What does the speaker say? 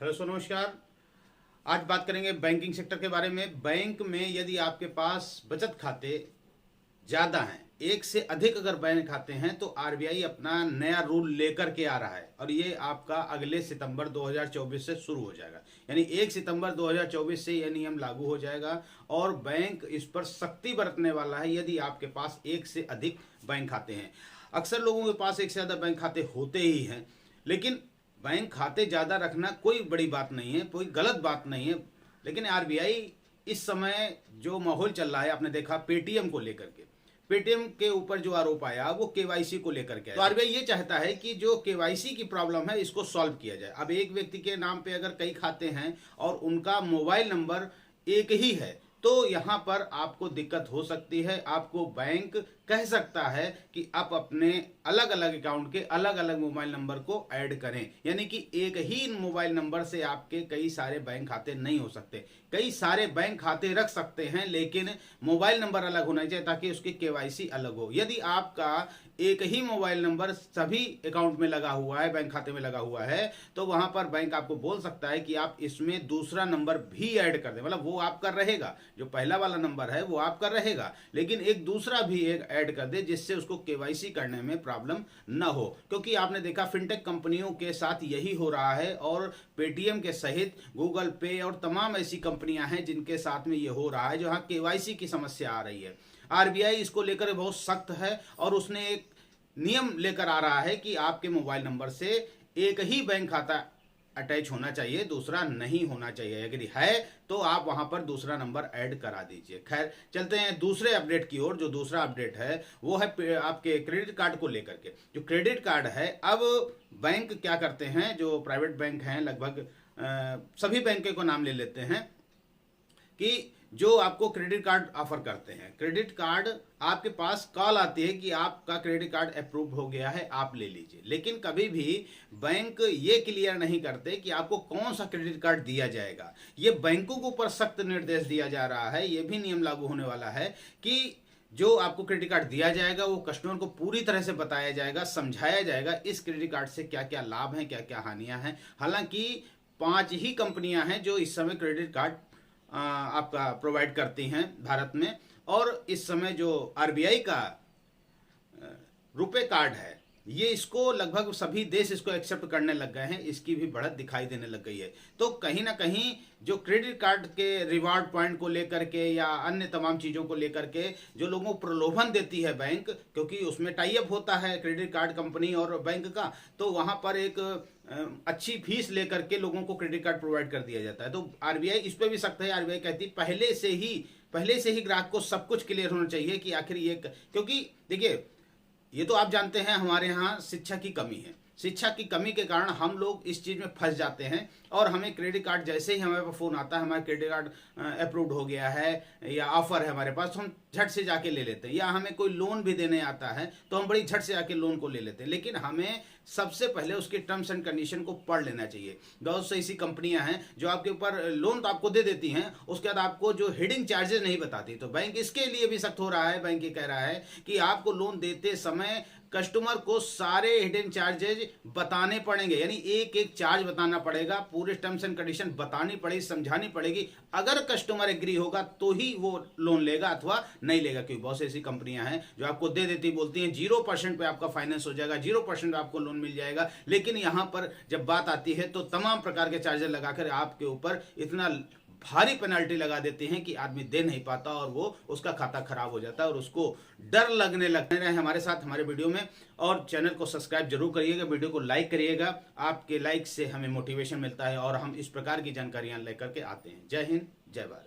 Hello सो नमस्कार। आज बात करेंगे बैंकिंग सेक्टर के बारे में। बैंक में यदि आपके पास बचत खाते ज़्यादा हैं, एक से अधिक अगर बैंक खाते हैं, तो आरबीआई अपना नया रूल लेकर के आ रहा है और ये आपका अगले सितंबर 2024 से शुरू हो जाएगा। यानी 1 सितंबर 2024 से यह नियम लागू हो जाएगा और बैंक इस पर सख्ती बरतने वाला है यदि आपके पास एक से अधिक बैंक खाते हैं। अक्सर लोगों के पास एक से ज़्यादा बैंक खाते होते ही हैं, लेकिन बैंक खाते ज़्यादा रखना कोई बड़ी बात नहीं है, कोई गलत बात नहीं है। लेकिन आरबीआई इस समय जो माहौल चल रहा है, आपने देखा पेटीएम को लेकर के, पेटीएम के ऊपर जो आरोप आया वो केवाईसी को लेकर के आया। तो आरबीआई ये चाहता है कि जो केवाईसी की प्रॉब्लम है इसको सॉल्व किया जाए। अब एक व्यक्ति के नाम पे अगर कई खाते हैं और उनका मोबाइल नंबर एक ही है, तो यहाँ पर आपको दिक्कत हो सकती है। आपको बैंक कह सकता है कि आप अपने अलग अलग अकाउंट के अलग अलग मोबाइल नंबर को ऐड करें, यानी कि एक ही मोबाइल नंबर से आपके कई सारे बैंक खाते नहीं हो सकते। कई सारे बैंक खाते रख सकते हैं, लेकिन मोबाइल नंबर अलग होना चाहिए ताकि उसकी केवाईसी अलग हो। यदि आपका एक ही मोबाइल नंबर सभी अकाउंट में लगा हुआ है, बैंक खाते में लगा हुआ है, तो वहां पर बैंक आपको बोल सकता है कि आप इसमें दूसरा नंबर भी ऐड कर दें। मतलब वो आपका रहेगा, जो पहला वाला नंबर है वो आपका रहेगा, लेकिन एक दूसरा भी एक ऐड कर दे जिससे उसको केवाईसी करने में प्रॉब्लम ना हो। क्योंकि आपने देखा फिनटेक कंपनियों के साथ यही हो रहा है और पेटीएम के सहित गूगल पे और तमाम ऐसी कंपनियां हैं जिनके साथ में ये हो रहा है, जहां केवाईसी की समस्या आ रही है। आरबीआई इसको लेकर बहुत सख्त है और उसने एक नियम लेकर आ रहा है कि आपके मोबाइल नंबर से एक ही बैंक खाता अटैच होना चाहिए, दूसरा नहीं होना चाहिए। अगर है तो आप वहां पर दूसरा नंबर ऐड करा दीजिए। खैर, चलते हैं दूसरे अपडेट की ओर। जो दूसरा अपडेट है वो है आपके क्रेडिट कार्ड को लेकर के। जो क्रेडिट कार्ड है, अब बैंक क्या करते हैं, जो प्राइवेट बैंक हैं, लगभग सभी बैंकों को नाम ले लेते हैं कि जो आपको क्रेडिट कार्ड ऑफर करते हैं, क्रेडिट कार्ड आपके पास कॉल आती है कि आपका क्रेडिट कार्ड अप्रूव हो गया है, आप ले लीजिए। लेकिन कभी भी बैंक ये क्लियर नहीं करते कि आपको कौन सा क्रेडिट कार्ड दिया जाएगा। ये बैंकों के ऊपर सख्त निर्देश दिया जा रहा है। ये भी नियम लागू होने वाला है कि जो आपको क्रेडिट कार्ड दिया जाएगा वो कस्टमर को पूरी तरह से बताया जाएगा, समझाया जाएगा इस क्रेडिट कार्ड से क्या क्या लाभ हैं, क्या क्या हानियां हैं। हालांकि 5 ही कंपनियां हैं जो इस समय क्रेडिट कार्ड आपका प्रोवाइड करती हैं भारत में, और इस समय जो आरबीआई का रुपे कार्ड है, ये इसको लगभग सभी देश इसको एक्सेप्ट करने लग गए हैं। इसकी भी बढ़त दिखाई देने लग गई है। तो कहीं ना कहीं जो क्रेडिट कार्ड के रिवार्ड पॉइंट को लेकर के या अन्य तमाम चीज़ों को लेकर के जो लोगों को प्रलोभन देती है बैंक, क्योंकि उसमें टाई अप होता है क्रेडिट कार्ड कंपनी और बैंक का, तो वहाँ पर एक अच्छी फीस लेकर के लोगों को क्रेडिट कार्ड प्रोवाइड कर दिया जाता है। तो आरबीआई इस पर भी सख्त है। आरबीआई कहती है पहले से ही ग्राहक को सब कुछ क्लियर होना चाहिए कि आखिर ये, क्योंकि देखिए, ये तो आप जानते हैं हमारे यहाँ शिक्षा की कमी है। शिक्षा की कमी के कारण हम लोग इस चीज़ में फंस जाते हैं और हमें क्रेडिट कार्ड जैसे ही हमारे पास फ़ोन आता है, हमारा क्रेडिट कार्ड अप्रूव्ड हो गया है या ऑफर है हमारे पास, तो हम झट से जाके ले लेते हैं। या हमें कोई लोन भी देने आता है तो हम बड़ी झट से जाके लोन को ले लेते हैं। लेकिन हमें सबसे पहले उसके टर्म्स एंड कंडीशन को पढ़ लेना चाहिए। बहुत से ऐसी कंपनियां हैं जो आपके ऊपर लोन तो आपको दे देती हैं, उसके बाद आपको जो हिडन चार्जेस नहीं बताती। तो बैंक इसके लिए भी सख्त हो रहा है। बैंक ये कह रहा है कि आपको लोन देते समय कस्टमर को सारे हिडन चार्जेज बताने पड़ेंगे, यानी एक एक चार्ज बताना पड़ेगा, पूरे टर्म्स एंड कंडीशन बतानी पड़ेगी, समझानी पड़ेगी। अगर कस्टमर एग्री होगा तो ही वो लोन लेगा अथवा नहीं लेगा। क्योंकि बहुत सी ऐसी कंपनियां हैं जो आपको दे देती, बोलती हैं 0% पे आपका फाइनेंस हो जाएगा, 0% आपको लोन मिल जाएगा, लेकिन यहां पर जब बात आती है तो तमाम प्रकार के चार्जेस लगाकर आपके ऊपर इतना भारी पेनल्टी लगा देते हैं कि आदमी दे नहीं पाता और वो उसका खाता खराब हो जाता है और उसको डर लगने लगते हैं। हमारे साथ हमारे वीडियो में, और चैनल को सब्सक्राइब जरूर करिएगा, वीडियो को लाइक करिएगा। आपके लाइक से हमें मोटिवेशन मिलता है और हम इस प्रकार की जानकारियां लेकर के आते हैं। जय हिंद, जय भारत।